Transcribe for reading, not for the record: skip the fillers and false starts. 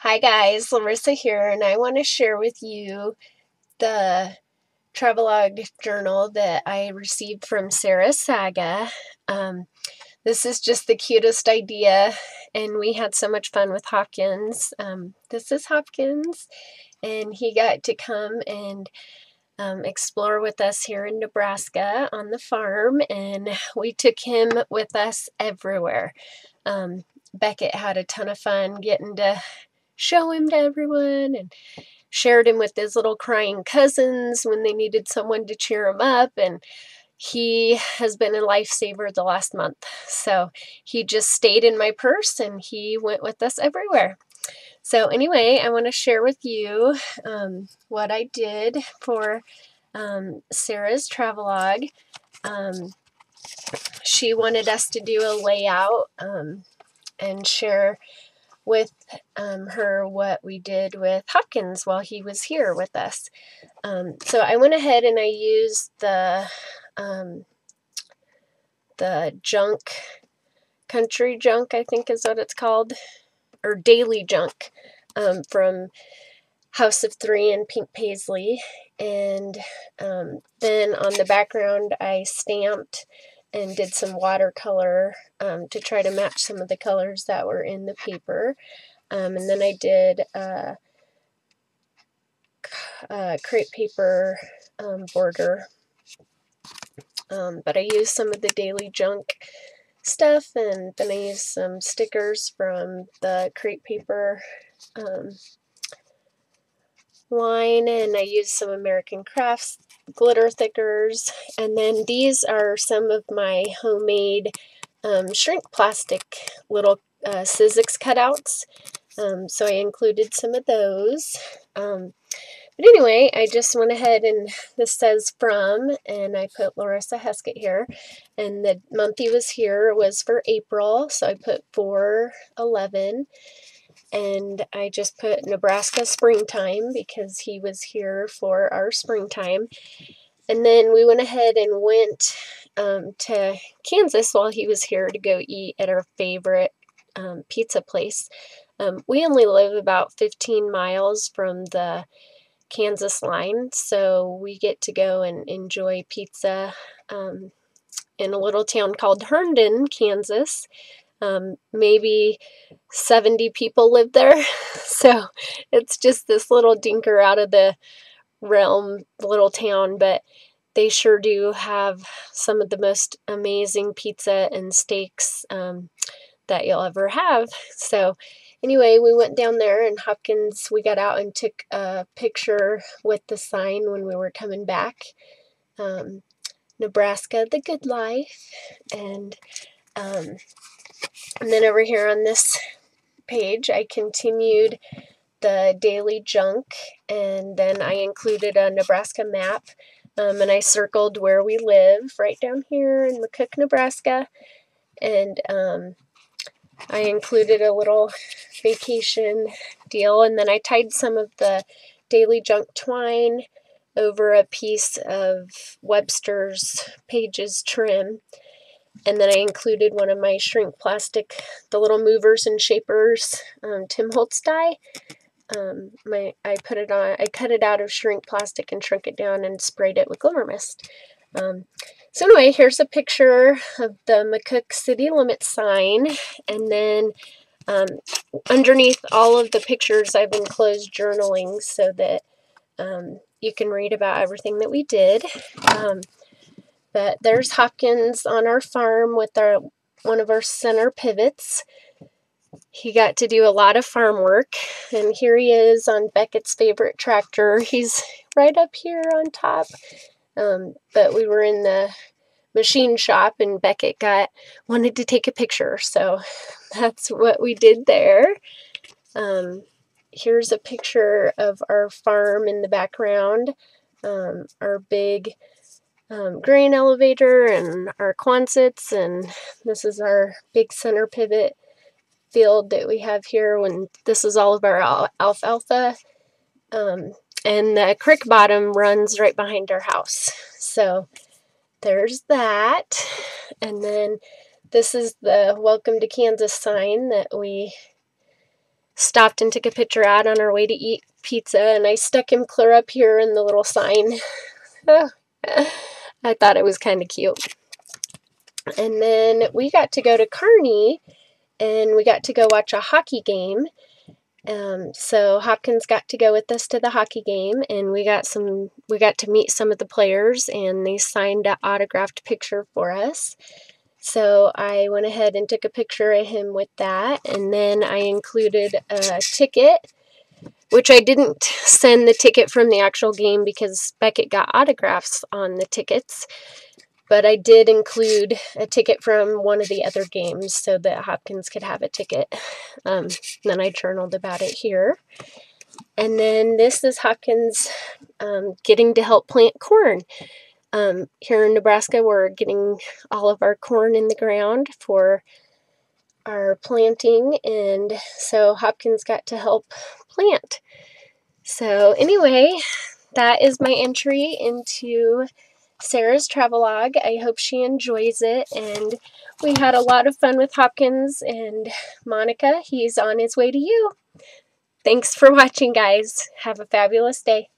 Hi guys, Larissa here, and I want to share with you the travelogue journal that I received from Saaga. This is just the cutest idea, and we had so much fun with Hopkins. This is Hopkins, and he got to come and explore with us here in Nebraska on the farm, and we took him with us everywhere. Beckett had a ton of fun getting to show him to everyone and shared him with his little crying cousins when they needed someone to cheer him up, and he has been a lifesaver the last month. So he just stayed in my purse and he went with us everywhere. So anyway, I want to share with you what I did for Sarah's travelogue. She wanted us to do a layout and share with her what we did with Hopkins while he was here with us. So I went ahead and I used the country junk, I think is what it's called, or daily junk from House of Three and Pink Paisley. And then on the background I stamped and did some watercolor to try to match some of the colors that were in the paper. And then I did crepe paper border. But I used some of the daily junk stuff, and then I used some stickers from the crepe paper line, and I used some American Crafts glitter thickers. And then these are some of my homemade shrink plastic little Sizzix cutouts. So I included some of those. But anyway, I just went ahead, and this says from, and I put Larissa Heskett here, and the month he was here was for April, so I put 4/11, and I just put Nebraska springtime because he was here for our springtime. And then we went ahead and went to Kansas while he was here to go eat at our favorite pizza place. We only live about 15 miles from the Kansas line, so we get to go and enjoy pizza in a little town called Herndon, Kansas. Maybe 70 people live there, so it's just this little dinker out of the realm little town, but they sure do have some of the most amazing pizza and steaks that you'll ever have. So anyway, we went down there, and Hopkins, we got out and took a picture with the sign when we were coming back. Nebraska, the good life. And then over here on this page, I continued the daily junk, and then I included a Nebraska map, and I circled where we live right down here in McCook, Nebraska. And I included a little vacation deal, and then I tied some of the daily junk twine over a piece of Webster's Pages trim, and then I included one of my shrink plastic, the little movers and shapers Tim Holtz die. I put it on. I cut it out of shrink plastic and shrunk it down and sprayed it with glimmer mist. So anyway, here's a picture of the McCook city limit sign, and then underneath all of the pictures I've enclosed journaling so that you can read about everything that we did. But there's Hopkins on our farm with one of our center pivots. He got to do a lot of farm work, and here he is on Beckett's favorite tractor. He's right up here on top. But we were in the machine shop, and Beckett wanted to take a picture, so that's what we did there. Here's a picture of our farm in the background, our big grain elevator and our Quonsets, and this is our big center pivot field that we have here. When this is all of our alfalfa. And the creek bottom runs right behind our house. So there's that. And then this is the Welcome to Kansas sign that we stopped and took a picture out on our way to eat pizza, and I stuck him clear up here in the little sign. I thought it was kind of cute. And then we got to go to Kearney, and we got to go watch a hockey game. So Hopkins got to go with us to the hockey game, and we got to meet some of the players, and they signed an autographed picture for us. So I went ahead and took a picture of him with that, and then I included a ticket, which I didn't send the ticket from the actual game because Beckett got autographs on the tickets. But I did include a ticket from one of the other games so that Hopkins could have a ticket. Then I journaled about it here. And then this is Hopkins getting to help plant corn. Here in Nebraska, we're getting all of our corn in the ground for our planting. And so Hopkins got to help plant. So anyway, that is my entry into Sarah's travelogue. I hope she enjoys it, and we had a lot of fun with Hopkins, and Monica, he's on his way to you. Thanks for watching, guys. Have a fabulous day.